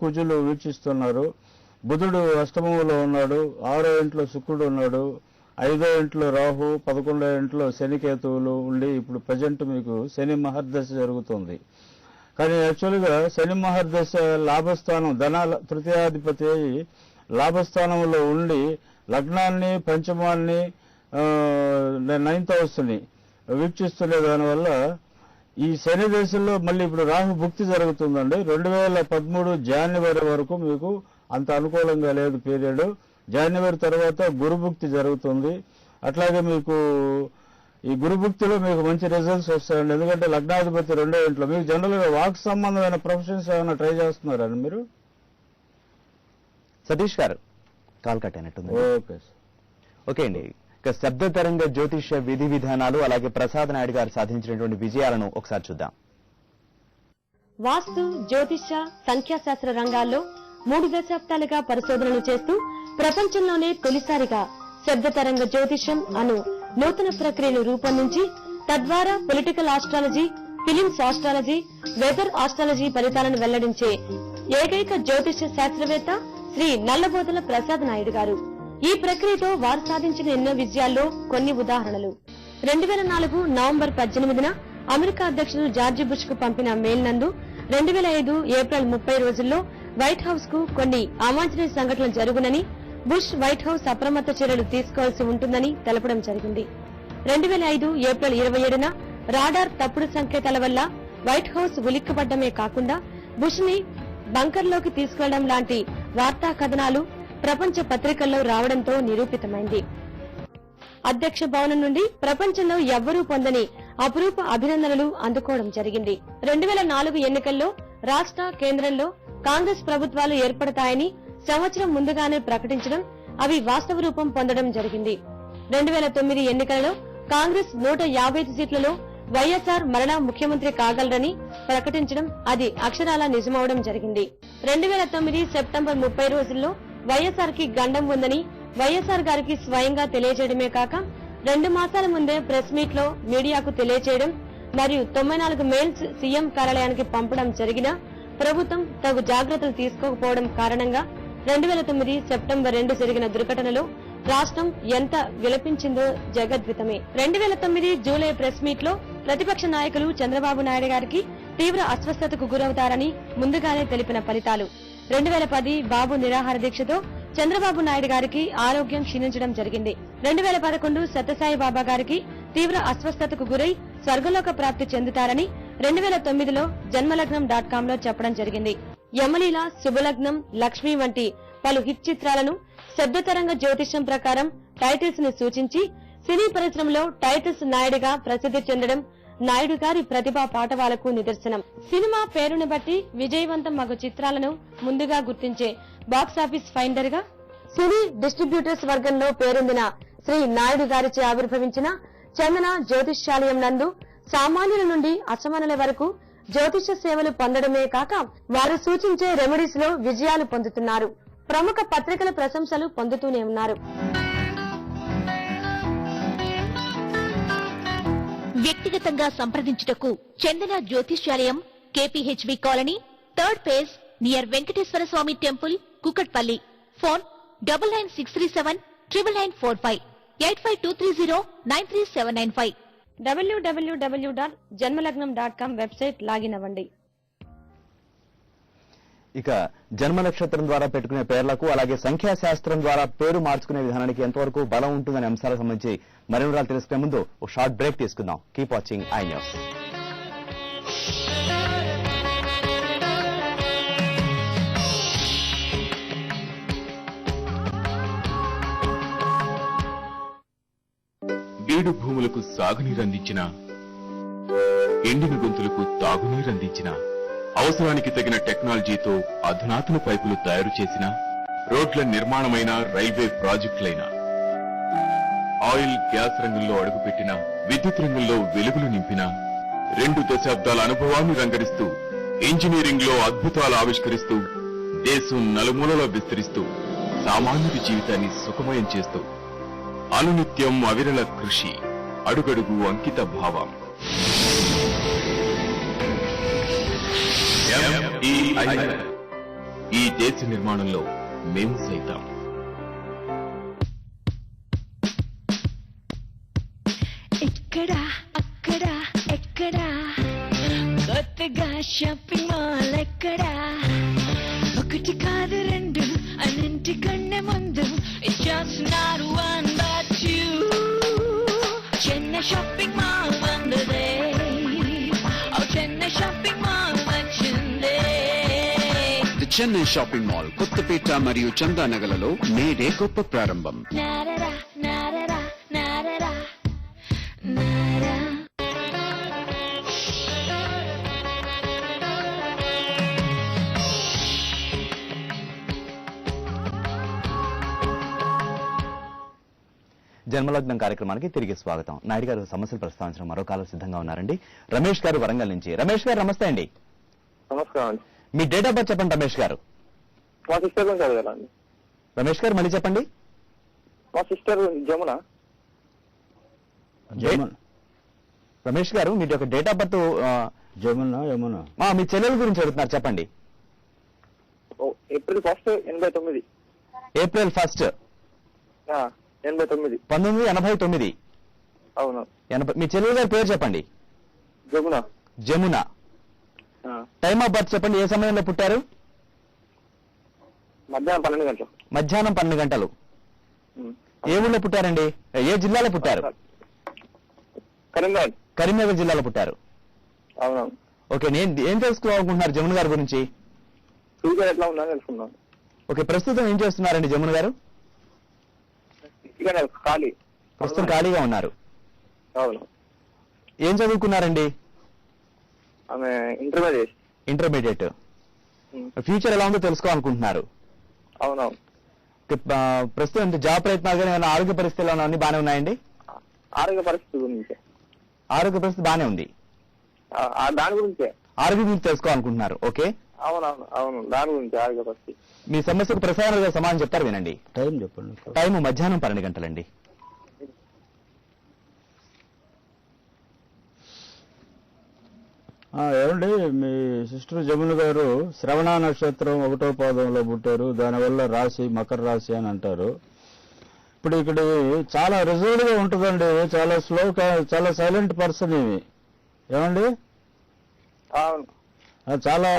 కుజులు వీక్షిస్తున్నారు. బుధుడు అష్టమంలో ఉన్నాడు, 6వ ఇంట్లో శుక్రుడు ఉన్నాడు, 5వ ఇంట్లో రాహు, 11వ ఇంట్లో శనికేతువులు ఉండి ఇప్పుడు ప్రజెంట్ మీకు శని మహర్దశ జరుగుతుంది. కానీ యాక్చువల్గా శని మహర్దశ లాభస్థానం తృతీయాధిపతి అయి లాభస్థానంలో ఉండి లగ్నాన్ని, పంచమాన్ని, 9th హౌస్ని వీక్షిస్తున్న దానివల్ల ఈ శని దశలో మళ్ళీ ఇప్పుడు రాహు భుక్తి జరుగుతుందండి. 2013 జనవరి వరకు మీకు అంత అనుకూలంగా లేదు పీరియడ్. జనవరి తర్వాత గురుభుక్తి జరుగుతుంది. అట్లాగే మీకు ఈ గురుభుక్తిలో మీకు మంచి రిజల్ట్స్ వస్తాయండి. ఎందుకంటే లగ్నాధిపతి 2వ ఇంట్లో. మీకు జనరల్ గా వాక్ సంబంధమైన ప్రొఫెషన్స్ ఏమైనా ట్రై చేస్తున్నారండి మీరు? సతీష్ గారు కాల్ కట్ అయినట్టుంది. ఓకే అండి. ఇక శబ్ద తరంగ జ్యోతిష్య విధి విధానాలు అలాగే ప్రసాద్ నాయుడు గారు సాధించినటువంటి విజయాలను ఒకసారి చూద్దాం. వాస్తు, జ్యోతిష్య, సంఖ్యాశాస్త్ర రంగాల్లో 3 దశాబ్దాలుగా పరిశోధనలు చేస్తూ ప్రపంచంలోనే తొలిసారిగా శబ్ద తరంగ జ్యోతిష్యం అను నూతన ప్రక్రియను రూపొందించి తద్వారా political astrology, films astrology, weather astrology ఫలితాలను వెల్లడించే ఏకైక జ్యోతిష్య శాస్త్రవేత్త శ్రీ నల్లబోదల ప్రసాద్ నాయుడు గారు. ఈ ప్రక్రియతో వారు సాధించిన ఎన్నో విజయాల్లో కొన్ని ఉదాహరణలు. 2004 నవంబర్ 18న అమెరికా అధ్యక్షుడు జార్జి బుష్ కు పంపిన మెయిల్ నందు 2005 ఏప్రిల్ 30 రోజుల్లో వైట్ హౌస్ కు కొన్ని అవాంఛనీయ సంఘటనలు జరుగునని, బుష్ వైట్ హౌస్ అప్రమత్త చర్యలు తీసుకోవాల్సి ఉంటుందని తెలపడం జరిగింది. 2005 ఏప్రిల్ 27న రాడార్ తప్పుడు సంకేతాల వల్ల వైట్ హౌస్ ఉలిక్కిపడ్డమే కాకుండా బుష్ ని బంకర్లోకి తీసుకెళ్లడం లాంటి వార్తా కథనాలు ప్రపంచ పత్రికల్లో రావడంతో నిరూపితమైంది. అధ్యక్ష భవనం నుండి ప్రపంచంలో ఎవ్వరూ పొందని అపురూప అభినందనలు అందుకోవడం జరిగింది. 2004 ఎన్నికల్లో రాష్ట్ర, కేంద్రంలో కాంగ్రెస్ ప్రభుత్వాలు ఏర్పడతాయని సంవత్సరం ముందుగానే ప్రకటించడం, అవి వాస్తవ రూపం పొందడం జరిగింది. 2009 ఎన్నికలలో కాంగ్రెస్ 155 సీట్లలో వైఎస్ఆర్ మరలా ముఖ్యమంత్రి కాగలరని ప్రకటించడం, అది అక్షరాలా నిజమవడం జరిగింది. 2009 సెప్టెంబర్ 30 రోజుల్లో వైఎస్ఆర్ కి గండం ఉందని వైఎస్ఆర్ గారికి స్వయంగా తెలియజేయడమే కాక 2 మాసాల ముందే ప్రెస్ మీట్ లో మీడియాకు తెలియజేయడం మరియు 94 మెయిల్స్ సీఎం కార్యాలయానికి పంపడం జరిగినా ప్రభుత్వం తగు జాగ్రత్తలు తీసుకోకపోవడం కారణంగా 2009 సెప్టెంబర్ 2 జరిగిన దుర్ఘటనలో రాష్ట్రం ఎంత విలపించిందో జగద్వితమే. 2009 జూలై ప్రెస్ మీట్ లో ప్రతిపక్ష నాయకులు చంద్రబాబు నాయుడు గారికి తీవ్ర అస్వస్థతకు గురవుతారని ముందుగానే తెలిపిన ఫలితాలు. 2010 బాబు నిరాహార దీక్షతో చంద్రబాబు నాయుడు గారికి ఆరోగ్యం క్షీణించడం జరిగింది. 2011 సత్యసాయి బాబా గారికి తీవ్ర అస్వస్థతకు గురై స్వర్గలోక ప్రాప్తి చెందుతారని 2009లో జన్మలగ్నం.com లో చెప్పడం జరిగింది. యమలీల, శుభలగ్నం, లక్ష్మి వంటి పలు హిట్ చిత్రాలను శబ్దతరంగ జ్యోతిష్యం ప్రకారం టైటిల్స్ ని సూచించి సినీ పరిశ్రమలో టైటిల్స్ నాయుడుగా ప్రసిద్ది చెందడం నాయుడు గారి ప్రతిభా పాటవాలకు నిదర్శనం. సినిమా పేరును బట్టి విజయవంతం మగు చిత్రాలను ముందుగా గుర్తించే బాక్సాఫీస్ ఫైండర్ గా సినీ డిస్ట్రిబ్యూటర్స్ వర్గంలో పేరొందిన శ్రీ నాయుడు గారిచే ఆవిర్భవించిన చందన జ్యోతిష్యాలయం నందు సామాన్యుల నుండి అసమానుల వరకు జ్యోతిష సేవలు పొందడమే కాక వారు సూచించే రెమెడీస్ లో విజయాలు పొందుతున్నారు. ప్రముఖ పత్రికల ప్రశంసలు పొందుతూనే ఉన్నారు. వ్యక్తిగతంగా సంప్రదించుటకు Chandana Jyotishyalayam, KPHB colony, 3rd phase near Venkateswara Swamy temple, Kukatpally. Phone 9963799945 8523093795. www.janmalagnam.com website login అవ్వండి. ఇక జన్మ నక్షత్రం ద్వారా పెట్టుకునే పేర్లకు అలాగే సంఖ్యాశాస్త్రం ద్వారా పేరు మార్చుకునే విధానానికి ఎంతవరకు బలం ఉంటుందనే అంశాలకు సంబంధించి మరిన్ని వివరాలు తెలుసుకునే ముందు ఒక షార్ట్ బ్రేక్ తీసుకుందాం. Keep watching I news. బీడు భూములకు సాగునీరందించిన, ఎండిన గొంతులకు తాగునీరందించిన, అవసరానికి తగిన టెక్నాలజీతో అధునాతన పైపులు తయారు చేసిన, రోడ్ల నిర్మాణమైన, రైల్వే ప్రాజెక్టులైన, ఆయిల్ గ్యాస్ రంగంలో అడుగుపెట్టిన, విద్యుత్ రంగంలో వెలుగులు నింపిన, 2 దశాబ్దాల అనుభవాన్ని రంగరిస్తూ ఇంజనీరింగ్ లో అద్భుతాలు ఆవిష్కరిస్తూ దేశం నలుమూలలా విస్తరిస్తూ సామాన్యుడి జీవితాన్ని సుఖమయం చేస్తూ అనునిత్యం అవిరళ కృషి, అడుగడుగు అంకిత భావం. ఈ దేశ నిర్మాణంలో మేము సైతం. ఇక్కడ అక్కడ ఎక్కడ కొత్తగా షాపింగ్ మాల్ ఎక్కడ ఒకటి కాదు రెండు అన్నింటికన్నా ముందు It's just not one but two. Chennai shopping mall వందదే, ఓ చెన్నై షాపింగ్ మాల్ వచ్చిందే. The Chennai shopping mall Kothapet మరియు చందానగర్లలో నేడే గొప్ప ప్రారంభం. నారరా నారరా నారరా నారా. జన్మలగ్నం కార్యక్రమానికి తిరిగి స్వాగతం. నాయుడు గారు సమస్యలు ప్రస్తావించడం మరో కాలం సిద్ధంగా ఉన్నారండి. రమేష్ గారు వరంగల్ నుంచి. రమేష్ గారు నమస్తే అండి. నమస్కారం అండి. మీ డేట్ ఆఫ్ బర్త్ చెప్పండి రమేష్ గారు. మా సిస్టర్ గురించి అడగాలండి. రమేష్ గారు మళ్ళీ చెప్పండి. మా సిస్టర్ జమున. రమేష్ గారు మీ యొక్క డేట్ ఆఫ్ బర్త్ యమున మీ చెల్లెల గురించి అడుగుతున్నారు, చెప్పండి. ఏప్రిల్ 1, 89. ఏప్రిల్ 1, 89. 1989. అవును. మీ చెల్లెల గారి పేరు చెప్పండి. Jamuna. Jamuna. Time of birth చెప్పండి. ఏ సమయంలో పుట్టారు? మధ్యాహ్నం 12 గంటలు. మధ్యాహ్నం 12 గంటలు. ఏ ఊళ్ళో పుట్టారండి? ఏ జిల్లాలో పుట్టారు? కరీంనగర్. కరీంనగర్ జిల్లాలో పుట్టారు. అవునవును. ఓకే, నేను ఏం తెలుసుకోవాలనుకుంటున్నారు జమున గారి గురించి? ఫ్యూచర్ ఎట్లా ఉందని తెలుసుకున్నాను. ఓకే, ప్రస్తుతం ఏం చేస్తున్నారండి జమున గారు? ఖాళీ. ప్రస్తుతం ఖాళీగా ఉన్నారు. అవును. ఏం చదువుకున్నారండి? ఆమె ఇంటర్మీడియట్. ఇంటర్మీడియట్. ఫ్యూచర్ ఎలా ఉందో తెలుసుకోవాలనుకుంటున్నారు. అవునవును. ప్రస్తుతం జాబ్ ప్రయత్నాలు కానీ ఏమైనా ఆరోగ్య పరిస్థితులు అన్ని బాగానే ఉన్నాయండి? ఆరోగ్య పరిస్థితి గురించి. ఆరోగ్య పరిస్థితి బాగానే ఉంది. దాని గురించే. ఆరోగ్యం గురించి తెలుసుకోవాలనుకుంటున్నారు. ఓకే. అవునవును. అవును, దాని గురించి ఆరోగ్య పరిస్థితి. మీ సమస్యకు ప్రసారంగా సమాధానం చెప్తారు, వినండి. టైం చెప్పండి. టైం మధ్యాహ్నం 12 గంటలండి. ఏమండి, మీ సిస్టర్ జమున గారు శ్రవణ నక్షత్రం 1వ పాదంలో పుట్టారు. దానివల్ల రాశి మకర రాశి అని అంటారు. ఇప్పుడు ఇక్కడ చాలా రిజర్వ్డ్ గా ఉంటుందండి. చాలా స్లో, చాలా సైలెంట్ పర్సన్ ఇవి. ఏమండి, అవును. చాలా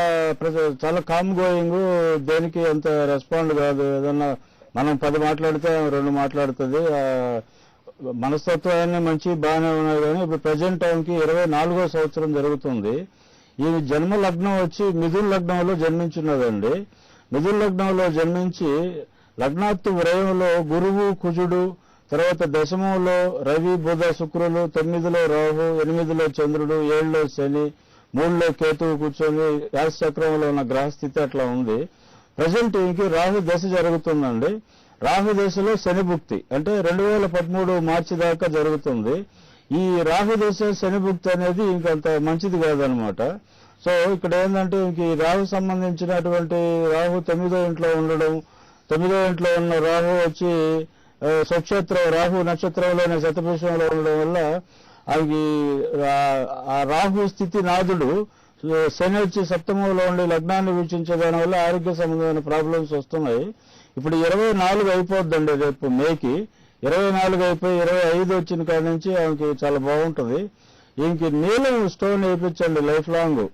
చాలా కామ్ గోయింగ్, దేనికి అంత రెస్పాండ్ కాదు. ఏదన్నా మనం 10 మాట్లాడితే 2 మాట్లాడుతుంది. మనస్తత్వాన్ని మంచి బాగానే ఉన్నాయి. కానీ ఇప్పుడు ప్రజెంట్ టైంకి 24వ సంవత్సరం జరుగుతుంది. ఈ జన్మ లగ్నం వచ్చి మిథున లగ్నంలో జన్మించున్నదండి. మిథున లగ్నంలో జన్మించి లగ్నాత్తు వ్రయంలో గురువు కుజుడు, తర్వాత దశమంలో రవి బుధ శుక్రులు, 9లో రాహు, 8లో చంద్రుడు, 7లో శని, 3లో కేతువు కూర్చొని రాశిచక్రంలో ఉన్న గ్రహస్థితి అట్లా ఉంది. ప్రజెంట్ ఇంక రాహు దశ జరుగుతుందండి. రాహు దశలో శని భుక్తి అంటే 2013 మార్చి దాకా జరుగుతుంది. ఈ రాహు దశ శని భుక్తి అనేది ఇంకంత మంచిది కాదనమాట. సో ఇక్కడ ఏంటంటే ఇంక ఈ రాహు సంబంధించినటువంటి రాహు 9వ ఇంట్లో ఉండడం, 9వ ఇంట్లో ఉన్న రాహు వచ్చి స్వక్షేత్రం రాహు నక్షత్రంలోనే శతభిషంలో ఉండడం వల్ల అవి ఆ రాహు స్థితి నాథుడు శని వచ్చి సప్తమంలో ఉండి లగ్నాన్ని వీక్షించడం వల్ల ఆరోగ్య సంబంధమైన ప్రాబ్లమ్స్ వస్తున్నాయి. ఇప్పుడు 24 అయిపోద్దండి. రేపు మేకి 24 అయిపోయి 25 వచ్చిన కాడి నుంచి ఆమెకి చాలా బాగుంటుంది. ఇంక నీలం స్టోన్ వేయించండి లైఫ్ లాంగ్.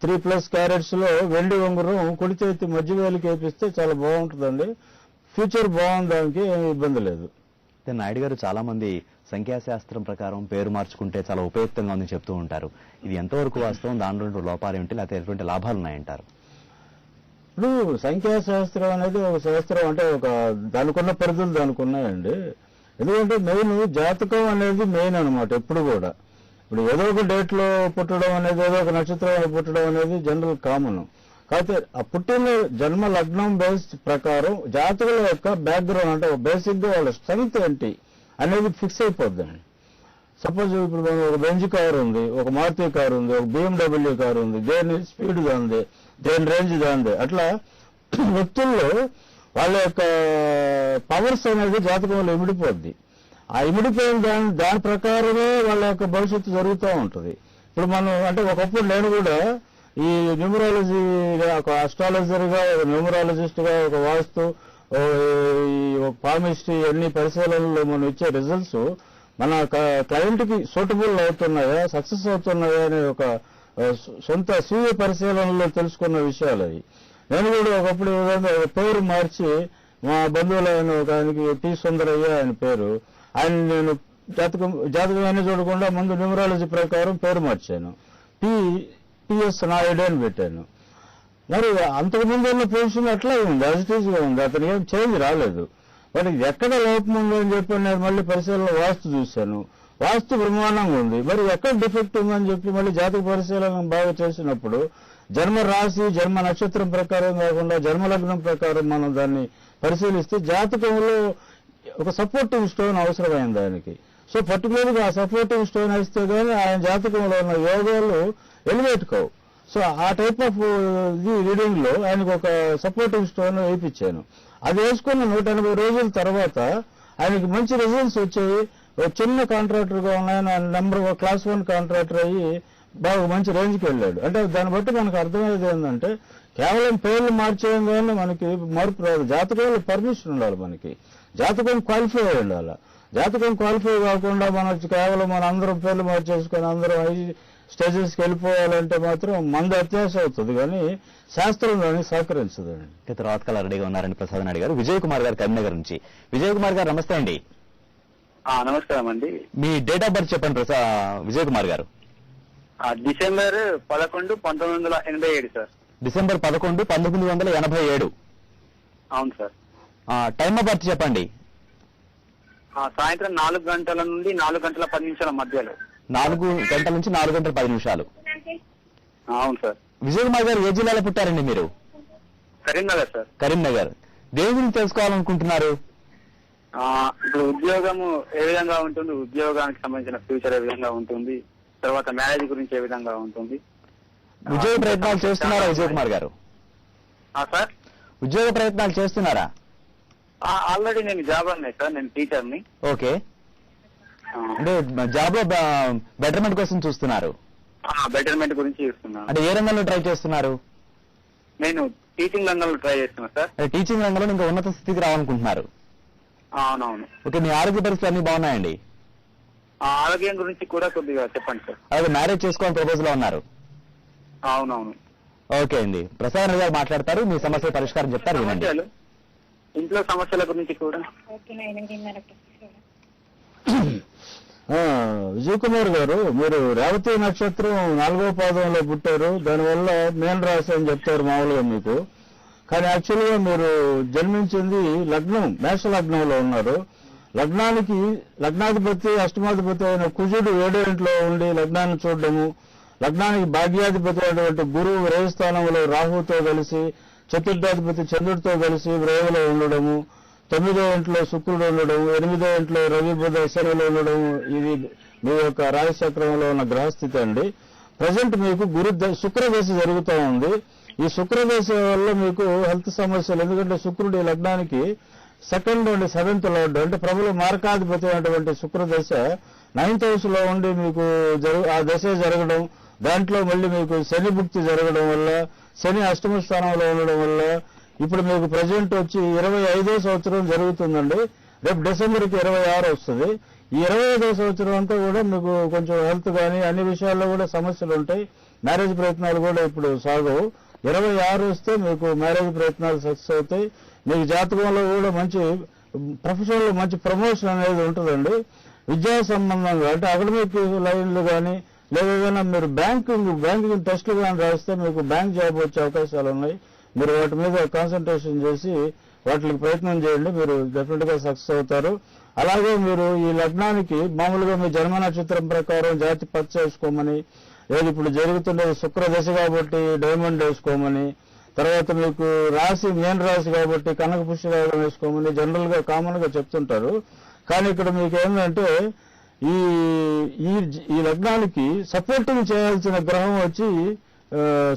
3+ క్యారెట్స్ లో వెండి ఉంగరం కుడి చేతి మధ్య వేలికి వేపిస్తే చాలా బాగుంటుందండి. ఫ్యూచర్ బాగుంది, దానికి ఏమి ఇబ్బంది లేదు. నాయుడు గారు చాలా మంది సంఖ్యాశాస్త్రం ప్రకారం పేరు మార్చుకుంటే చాలా ఉపయుక్తంగా ఉందని చెప్తూ ఉంటారు. ఇది ఎంతవరకు వాస్తవం? దానిలో లోపాలు ఏమిటి, లేకపోతే ఎటువంటి లాభాలు ఉన్నాయంటారు? ఇప్పుడు సంఖ్యాశాస్త్రం అనేది ఒక శాస్త్రం, అంటే ఒక దానికున్న పరిధులు దానికి ఉన్నాయండి. ఎందుకంటే మెయిన్ జాతకం అనేది మెయిన్ అనమాట ఎప్పుడు కూడా. ఇప్పుడు ఏదో ఒక డేట్ లో పుట్టడం అనేది, ఏదో ఒక నక్షత్రంలో పుట్టడం అనేది జనరల్ కామన్. కాకపోతే ఆ పుట్టిన జన్మ లగ్నం బేస్ ప్రకారం జాతకుల యొక్క బ్యాక్గ్రౌండ్, అంటే బేసిక్ గా వాళ్ళ స్ట్రెంగ్త్ ఏంటి అనేది ఫిక్స్ అయిపోద్దండి. సపోజ్ ఇప్పుడు ఒక బెంజ్ కారు ఉంది, ఒక మారుతి కారు ఉంది, ఒక BMW కారు ఉంది, దేని స్పీడ్ దాంది, దేని రేంజ్ దాంది. అట్లా వ్యక్తుల్లో వాళ్ళ యొక్క పవర్స్ అనేది జాతకంలో ఇమిడిపోద్ది. ఆ ఇమిడిపోయిన దాని ప్రకారమే వాళ్ళ యొక్క భవిష్యత్తు జరుగుతూ ఉంటుంది. ఇప్పుడు మనం అంటే ఒకప్పుడు నేను కూడా ఈ న్యూమరాలజీ ఒక అస్ట్రాలజర్ గా, ఒక న్యూమరాలజిస్ట్ గా, ఒక వాస్తు, పామిస్ట్రీ అన్ని పరిశీలనలో మనం ఇచ్చే రిజల్ట్స్ మన క్లయింట్ కి సూటబుల్ అవుతున్నాయా, సక్సెస్ అవుతున్నాయా అనే ఒక సొంత స్వీయ పరిశీలనలో తెలుసుకున్న విషయాలు అవి. నేను కూడా ఒకప్పుడు పేరు మార్చి మా బంధువులైన ఒక ఆయనకి టి సుందరయ్య ఆయన పేరు, ఆయన నేను జాతకం అయినా చూడకుండా ముందు న్యూమరాలజీ ప్రకారం పేరు మార్చాను, టిఎస్ నాయుడు అని పెట్టాను. మరి అంతకుముందు ఉన్న పొజిషన్ అట్లా ఉంది, యాజిటీజ్ గా ఉంది, అతనికి ఏం చేంజ్ రాలేదు. మరి ఎక్కడ లోపం ఉందో అని చెప్పి నేను మళ్ళీ పరిశీలన వాస్తు చూశాను, వాస్తు బ్రహ్మాండంగా ఉంది. మరి ఎక్కడ డిఫెక్ట్ ఉందని చెప్పి మళ్ళీ జాతక పరిశీలన బాగా చేసినప్పుడు జన్మ రాశి, జన్మ నక్షత్రం ప్రకారం కాకుండా జన్మలగ్నం ప్రకారం మనం దాన్ని పరిశీలిస్తే జాతకంలో ఒక సపోర్టింగ్ స్టోన్ అవసరమైంది దానికి. సో పర్టికులర్ గా ఆ సపోర్టింగ్ స్టోన్ వేస్తే గానీ ఆయన జాతకంలో ఉన్న యోగాలు ఎలివేట్ కావు. సో ఆ టైప్ ఆఫ్ రీడింగ్ లో ఆయనకు ఒక సపోర్టింగ్ స్టోన్ వేయించాను. అది వేసుకున్న 180 రోజుల తర్వాత ఆయనకి మంచి రిజల్ట్స్ వచ్చాయి. చిన్న కాంట్రాక్టర్ గా ఉన్నాయని నెంబర్ క్లాస్ 1 కాంట్రాక్టర్ అయ్యి బాగా మంచి రేంజ్కి వెళ్ళాడు. అంటే దాన్ని బట్టి మనకు అర్థమయ్యేది ఏంటంటే కేవలం పేర్లు మార్చేయం కానీ మనకి మార్పు రాదు. జాతకంలో పర్మిషన్ ఉండాలి, మనకి జాతకం క్వాలిఫై అయి ఉండాలి. జాతకం క్వాలిఫై కాకుండా కేవలం మన అందరం పేర్లు మార్చేసుకొని అందరం స్టేజెస్కి వెళ్ళిపోవాలంటే మాత్రం మంది అత్యాశ అవుతుంది, కానీ శాస్త్రం దానికి సహకరించదండి. తర్వాత కాల రెడీగా ఉన్నారండి ప్రసాద్ నాయుడు గారు. విజయ్ కుమార్ గారు కరీంనగర్ నుంచి. విజయ్ కుమార్ గారు నమస్తే అండి. నమస్కారం అండి. మీ డేట్ ఆఫ్ బర్త్ చెప్పండి విజయ్ కుమార్ గారు. December 11, 1987 sir. డిసెంబర్ 11, 1987. అవును సార్. టైమ్ ఆఫ్ బర్త్ చెప్పండి. సాయంత్రం 4 గంటల నుండి 4 గంటల 10 నిమిషాల మధ్యలో. 4 గంటల నుంచి 4 గంటల 10 నిమిషాలు. అవును సార్. విజయ్ కుమార్ గారు ఏ జిల్లాలో పుట్టారండి మీరు? కరీంనగర్ సార్. కరీంనగర్. దేని గురించి తెలుసుకోవాలనుకుంటున్నారు? ఇప్పుడు ఉద్యోగము ఏ విధంగా ఉంటుంది, ఉద్యోగానికి సంబంధించిన ఫ్యూచర్ ఏ విధంగా ఉంటుంది, తర్వాత మ్యారేజ్ గురించి ఏ విధంగా ఉంటుంది. ఉద్యోగ ప్రయత్నాలు చేస్తున్నారా విజయ్ కుమార్ గారు? సార్ ఉద్యోగ ప్రయత్నాలు చేస్తున్నారా? ఆల్రెడీ నేను జాబ్ అన్నాయి సార్, నేను టీచర్ని. ఓకే. అంటే జాబ్ లో బెటర్మెంట్ కోసం చూస్తున్నారు? బెటర్మెంట్ గురించి చూస్తున్నాను. అంటే ఏ రంగంలో ట్రై చేస్తున్నారు? నేను టీచింగ్ రంగంలో ట్రై చేస్తున్నా సార్. టీచింగ్ రంగంలో ఇంకా ఉన్నత స్థితికి రావాలనుకుంటున్నారు? అవునవును. ఓకే. మీ ఆరోగ్య పరిస్థితులు అన్ని బాగున్నాయండి? ఆరోగ్యం గురించి కూడా కొద్దిగా చెప్పండి సార్. అలాగే మ్యారేజ్ చేసుకోవాలని ప్రపోజ్ లో ఉన్నారు? అవునవును. ఓకే అండి. ప్రసాద్ గారు మాట్లాడతారు, మీ సమస్య పరిష్కారం చెప్తారు, వినండి. ఇంట్లో సమస్యల గురించి కూడా. విజయ్ కుమార్ గారు, మీరు రేవతి నక్షత్రం 4వ పాదంలో పుట్టారు. దానివల్ల మేన రాశి అని చెప్తారు మామూలుగా మీకు. కానీ యాక్చువల్ గా మీరు జన్మించింది లగ్నం, మేష లగ్నంలో ఉన్నారు. లగ్నానికి లగ్నాధిపతి అష్టమాధిపతి అయిన కుజుడు 7వ ఇంట్లో ఉండి లగ్నాన్ని చూడడము, లగ్నానికి భాగ్యాధిపతి అయినటువంటి గురువు వ్యయస్థానంలో రాహుతో కలిసి, చతుర్థాధిపతి చంద్రుడితో కలిసి వ్యయంలో ఉండడము, 9వ ఇంట్లో శుక్రుడు ఉండడం, 8వ ఇంట్లో రవి బుధ శనులు ఉండడం, ఇది మీ యొక్క రాశిచక్రంలో ఉన్న గ్రహస్థితి అండి. ప్రజెంట్ మీకు శుక్రదశ జరుగుతూ ఉంది. ఈ శుక్రదశ వల్ల మీకు హెల్త్ సమస్యలు, ఎందుకంటే శుక్రుడు ఈ లగ్నానికి 2nd అండ్ 7th లార్డ్, అంటే ప్రబల మార్కాధిపతి అయినటువంటి శుక్రదశ 9th హౌస్ లో ఉండి మీకు ఆ దశ జరగడం, దాంట్లో మళ్ళీ మీకు శని భుక్తి జరగడం వల్ల, శని అష్టమ స్థానంలో ఉండడం వల్ల ఇప్పుడు మీకు ప్రజెంట్ వచ్చి 25వ సంవత్సరం జరుగుతుందండి. రేపు డిసెంబర్కి 26 వస్తుంది. ఈ 25వ సంవత్సరం అంతా కూడా మీకు కొంచెం హెల్త్ కానీ అన్ని విషయాల్లో కూడా సమస్యలు ఉంటాయి. మ్యారేజ్ ప్రయత్నాలు కూడా ఇప్పుడు సాగవు. 26 వస్తే మీకు మ్యారేజ్ ప్రయత్నాలు సక్సెస్ అవుతాయి. మీకు జాతకంలో కూడా మంచి ప్రొఫెషన్లో మంచి ప్రమోషన్ అనేది ఉంటుందండి. విద్యా సంబంధంగా అంటే అకాడమిక్ లైన్లు కానీ లేదా మీరు బ్యాంకింగ్ టెస్టులు కానీ రాస్తే మీకు బ్యాంక్ జాబ్ వచ్చే అవకాశాలు ఉన్నాయి. మీరు వాటి మీద కాన్సన్ట్రేషన్ చేసి వాటికి ప్రయత్నం చేయండి, మీరు డెఫినెట్ గా సక్సెస్ అవుతారు. అలాగే మీరు ఈ లగ్నానికి మామూలుగా మీ జన్మ నక్షత్రం ప్రకారం జాతి పచ్చ వేసుకోమని, లేదు ఇప్పుడు జరుగుతుండేది శుక్రదశ కాబట్టి డైమండ్ వేసుకోమని, తర్వాత మీకు రాశి మేన రాశి కాబట్టి కనక పుష్యరాగం వేసుకోమని జనరల్ గా కామన్ గా చెప్తుంటారు. కానీ ఇక్కడ మీకు ఏంటంటే ఈ లగ్నానికి సపోర్టింగ్ చేయాల్సిన గ్రహం వచ్చి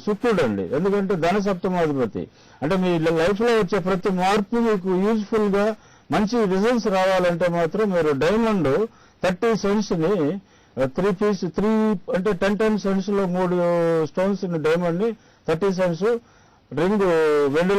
శుక్రుడు అండి. ఎందుకంటే ధన సప్తమాధిపతి. అంటే మీ లైఫ్ లో వచ్చే ప్రతి మార్పు మీకు యూజ్ఫుల్ గా మంచి రిజల్ట్స్ రావాలంటే మాత్రం మీరు డైమండ్ 30 సెంట్స్ ని త్రీ అంటే 10 cents లో 3 stones డైమండ్ ని 30 cents రింగ్ వెండి